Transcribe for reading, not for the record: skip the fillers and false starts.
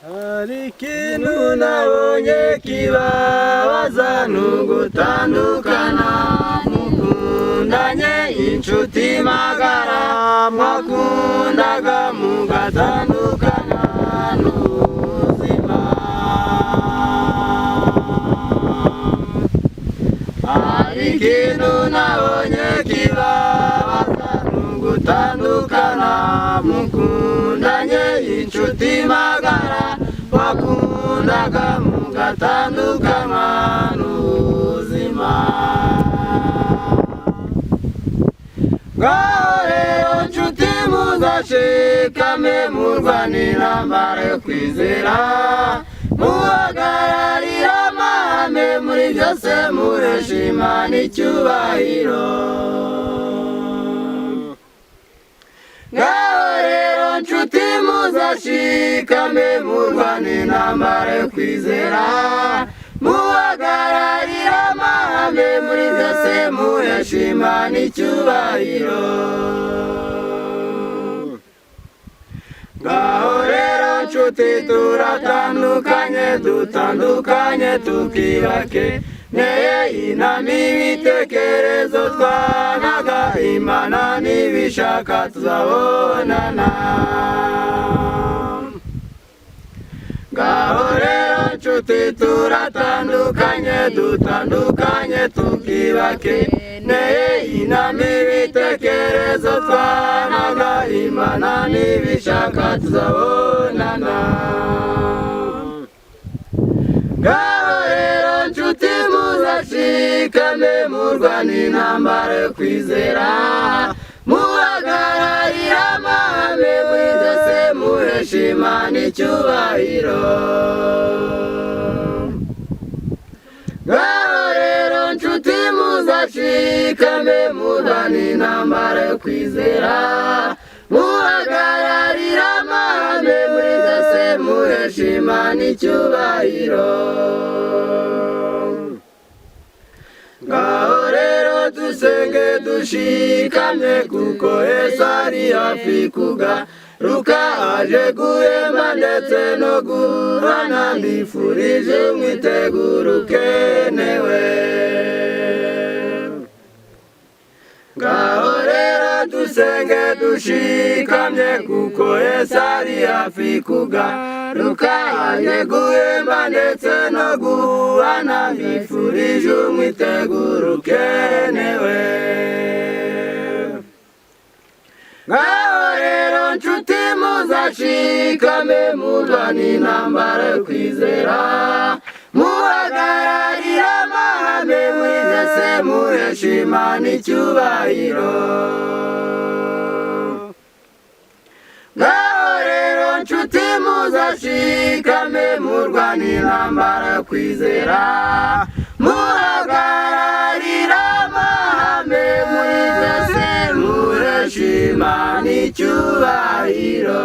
hari ikintu nabonye kibabaza n'ugutandukana mukundanye inshuti magara mwakundaga mugatandukana n'ubuzima. Hari ikintu nabonye kibabaza n'ugutandukana mukundanye inshuti magara wakundaga mugatandukana n'ubuzima. Ngaho rero nshuti muzashikame murwanira mbare kwizera muhagararira amahame muri byose muhesha Imana icyubahiro. Ngaho rero nshuti muzashikame murwanira mbare kwizera muhagararira amahame muri byose muhesha Imana icyubahiro. Ngaho rero nshuti turatandukanye dutandukanye tukibake neye inama ibitekerezo twanaga Imana nibishaka tuzabonana. Ngaho rero nshuti turatandukanye dutandukanye tukibake neye inama ibitekerezo twanaga Imana nibishaka tuzabonana. Ngaho rero nshuti muzashikame murwanira intambara yo kwizera muhagararira amahame muri byose muhesha Imana icyubahiro. Ngaho rero nshuti muzashikame murwanira intambara yo kwizera muhagararira amahame muri byose muhesha Imana icyubahiro. Ngaho rero dusenge dushikamye kuko Yesu ari hafi kugaruka aje guhemba ndetse no guhana mbifurije mwitegure ukenewe. Ngaho rero dusenge dushikamye kuko Yesu ari hafi kugaruka aje guhemba ndetse no guhana mbifurije umwitegure ukenewe. Ngaho rero nshuti muzashikame murwanira intambara yo kwizera muhagararira amahame muri byose muhesha Imana icyubahiro. Ngaho rero nshuti muzashikame murwanira intambara yo kwizera muhagararira amahame muri byose muhesha Imana icyubahiro.